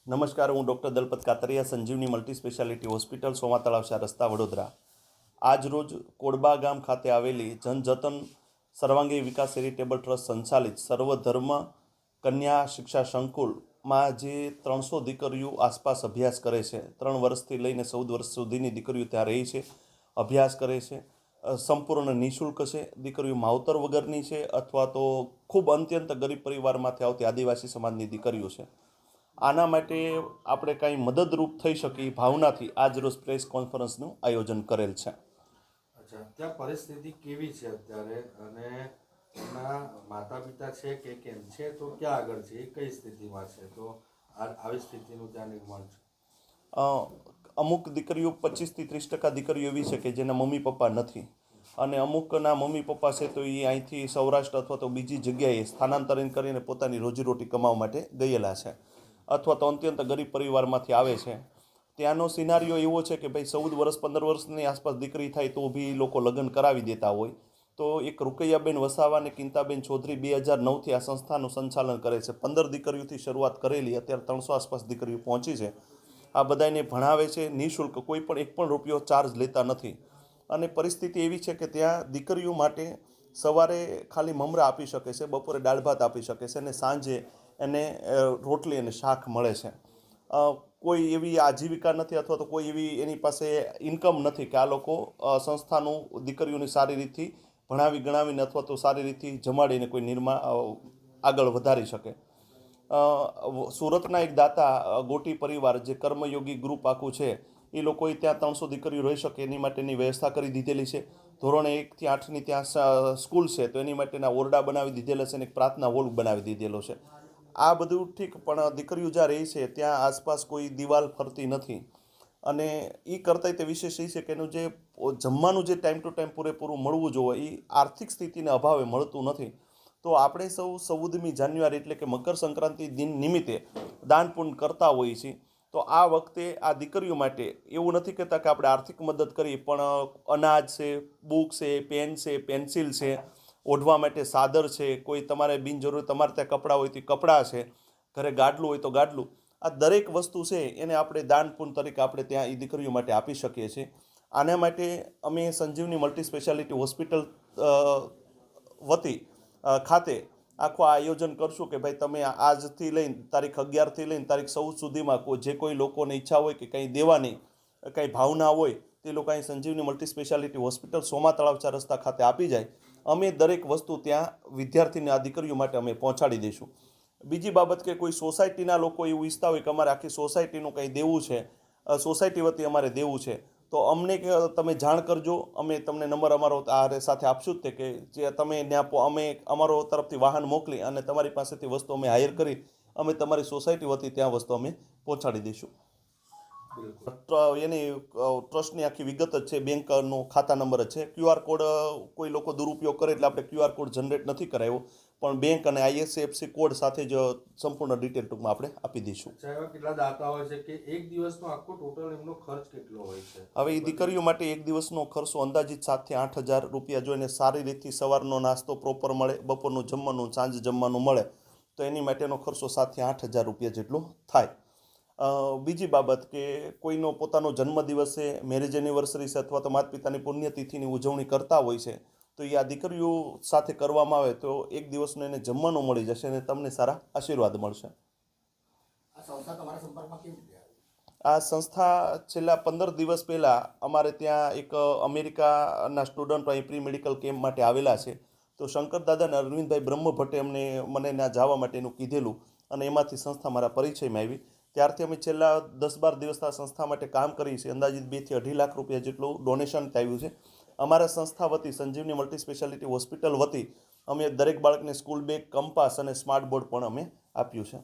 નમસ્કાર, હું ડૉક્ટર દલપત કાતરિયા, સંજીવની multi speciality hospital, સોમા તળાવ 4 રસ્તા, વડોદરા. આજ રોજ કોડબા ગામ ખાતે આવેલી જનજતન સર્વાંગી વિકાસ ચેરિટેબલ ટ્રસ્ટ સંચાલિત સર્વધર્મ કન્યા શિક્ષા સંકુલમાં જે 300 દીકરીઓ આસપાસ અભ્યાસ કરે છે, 3 વર્ષથી લઈને 14 વર્ષ સુધીની દીકરીઓ ત્યાં રહી છે, અભ્યાસ કરે છે. સંપૂર્ણ નિઃશુલ્ક છે. દીકરીઓ માવતર વગરની છે અથવા તો ખૂબ અત્યંત ગરીબ પરિવારમાંથી આવતી આદિવાસી સમાજની દીકરીઓ છે. આના માટે આપણે કાંઈ મદદરૂપ થઈ શકીએ ભાવનાથી આજ રોજ પ્રેસ કોન્ફરન્સનું આયોજન કરેલ છે. અચ્છા, ત્યાં પરિસ્થિતિ કેવી છે અત્યારે, અને એમના માતા પિતા છે કે કેમ છે, તો ક્યાં આગળ છે, એ કઈ સ્થિતિમાં છે, તો આવી સ્થિતિનું ત્યાં નિર્માણ છે? અમુક દીકરીઓ 25થી 30% દીકરીઓ એવી છે કે જેના મમ્મી પપ્પા નથી, અને અમુકના મમ્મી પપ્પા છે તો એ અહીંથી સૌરાષ્ટ્ર અથવા તો બીજી જગ્યાએ સ્થાનાંતરિત કરીને પોતાની રોજીરોટી કમાવા માટે ગયેલા છે, અથવા તો અત્યંત ગરીબ પરિવારમાંથી આવે છે. ત્યાંનો સિનારીઓ એવો છે કે ભાઈ 14 વર્ષ 15 વર્ષની આસપાસ દીકરી થાય તો બી લોકો લગ્ન કરાવી દેતા હોય. તો એક રૂકૈયાબેન વસાવા અને કિંતાબેન ચૌધરી 2009થી આ સંસ્થાનું સંચાલન કરે છે. 15 દીકરીઓથી શરૂઆત કરેલી, અત્યારે 300 આસપાસ દીકરીઓ પહોંચી છે. આ બધાને ભણાવે છે નિઃશુલ્ક, કોઈ પણ એક પણ રૂપિયો ચાર્જ લેતા નથી. અને પરિસ્થિતિ એવી છે કે ત્યાં દીકરીઓ માટે સવારે ખાલી મમરા આપી શકે છે, બપોરે દાળ ભાત આપી શકે છે, અને સાંજે એને રોટલી અને શાક મળે છે. કોઈ એવી આજીવિકા નથી અથવા તો કોઈ એવી એની પાસે ઇન્કમ નથી કે આ લોકો સંસ્થાનું દીકરીઓની સારી રીતથી ભણાવી ગણાવીને અથવા તો સારી રીતથી જમાડીને કોઈ આગળ વધારી શકે. સુરતના એક દાતા ગોટી પરિવાર, જે કર્મયોગી ગ્રુપ આખું છે, એ લોકોએ ત્યાં 300 દીકરીઓ રહી શકે એની માટેની વ્યવસ્થા કરી દીધેલી છે. ધોરણ 1 થી 8ની ત્યાં સ્કૂલ છે તો એની માટેના ઓરડા બનાવી દીધેલા છે અને એક પ્રાર્થના હોલ બનાવી દીધેલો છે. આ બધું ઠીક, પણ દીકરીઓ જ્યાં રહી છે ત્યાં આસપાસ કોઈ દિવાલ ફરતી નથી. અને એ કરતાં તે વિશેષ એ છે કે એનું જે જમવાનું જે ટાઈમ ટુ ટાઈમ પૂરેપૂરું મળવું જોઈએ એ આર્થિક સ્થિતિને અભાવે મળતું નથી. તો આપણે સૌ 14મી જાન્યુઆરી એટલે કે મકર સંક્રાંતિ દિન નિમિત્તે દાન પુણ્ય કરતા હોઈએ છીએ. તો આ વખતે આ દીકરીઓ માટે એવું નથી કહેતા કે આપણે આર્થિક મદદ કરીએ, પણ અનાજ છે, બુક છે, પેન છે, પેન્સિલ છે, ઓઢવા માટે સાદર છે, કોઈ તમારે બિનજરૂરી તમારે ત્યાં કપડાં હોય તો કપડાં છે, ઘરે ગાડલું હોય તો ગાડલું, આ દરેક વસ્તુ છે એને આપણે દાન પુણ્ય તરીકે આપણે ત્યાં એ દીકરીઓ માટે આપી શકીએ છીએ. આના માટે અમે સંજીવની મલ્ટી સ્પેશિયાલિટી હોસ્પિટલ વતી ખાતે આખું આયોજન કરશું કે ભાઈ તમે આજથી લઈને તારીખ 11થી લઈને તારીખ 14 સુધીમાં જે કોઈ લોકોને ઈચ્છા હોય કે કંઈ દેવાની કંઈ ભાવના હોય તે લોકો અહીં સંજીવની મલ્ટી સ્પેશિયાલિટી હોસ્પિટલ, સોમા તળાવ 4 રસ્તા ખાતે આપી જાય. અમે દરેક વસ્તુ ત્યાં વિદ્યાર્થીને આ દીકરીઓ માટે અમે પહોંચાડી દઈશું. બીજી બાબત કે કોઈ સોસાયટીના લોકો એવું ઈચ્છતા હોય કે અમારે આખી સોસાયટીનું કંઈ દેવું છે, સોસાયટી વતી અમારે દેવું છે, તો અમને તમે જાણ કરજો. અમે તમને નંબર અમારો આ સાથે આપશું જ તે કે જે તમે ત્યાં અમે અમારો તરફથી વાહન મોકલી અને તમારી પાસેથી વસ્તુ અમે હાયર કરી અમે તમારી સોસાયટી વતી ત્યાં વસ્તુ અમે પહોંચાડી દઈશું. એની ટ્રસ્ટની આખી વિગત જ છે, બેંકનો ખાતા નંબર જ છે. QR કોડ કોઈ લોકો દુરુપયોગ કરે એટલે આપણે QR કોડ જનરેટ નથી કરાવ્યો, પણ બેંક અને IFSC કોડ સાથે જ સંપૂર્ણ ડિટેલ ટૂંકમાં આપણે આપી દઈશું. કેટલા દાતા હોય છે કે એક દિવસનો આખો ટોટલ એમનો ખર્ચ કેટલો હોય છે? હવે એ દીકરીઓ માટે એક દિવસનો ખર્ચો અંદાજિત 7,000 થી 8,000 રૂપિયા જો એને સારી રીતથી સવારનો નાસ્તો પ્રોપર મળે, બપોરનું જમવાનું, સાંજ જમવાનું મળે તો એની માટેનો ખર્ચો 7,000 થી 8,000 રૂપિયા જેટલો થાય. બીજી બાબત કે કોઈનો પોતાનો જન્મદિવસ છે, મેરેજ એનિવર્સરી છે, અથવા તો માતા પિતાની પુણ્યતિથિની ઉજવણી કરતા હોય છે તો એ આ દીકરીઓ સાથે કરવામાં આવે તો એક દિવસનું એને જમવાનું મળી જશે અને તમને સારા આશીર્વાદ મળશે. આ સંસ્થા છેલ્લા 15 દિવસ પહેલાં અમારે ત્યાં એક અમેરિકાના સ્ટુડન્ટો અહીં પ્રી મેડિકલ કેમ્પ માટે આવેલા છે. તો શંકર દાદા અને અરવિંદભાઈ બ્રહ્મ ભટ્ટે મને ત્યાં જવા માટેનું કીધેલું અને એમાંથી સંસ્થા મારા પરિચયમાં આવી. ત્યારથી અમે છેલ્લા 10-12 દિવસ આ સંસ્થા માટે કામ કરીએ છીએ. અંદાજિત 2 થી 2.5 લાખ રૂપિયા જેટલું ડોનેશન આવ્યું છે. અમારા સંસ્થા વતી સંજીવની મલ્ટી સ્પેશિયાલિટી હોસ્પિટલ વતી અમે દરેક બાળકને સ્કૂલ બેગ, કંપાસ અને સ્માર્ટ બોર્ડ પણ અમે આપ્યું છે.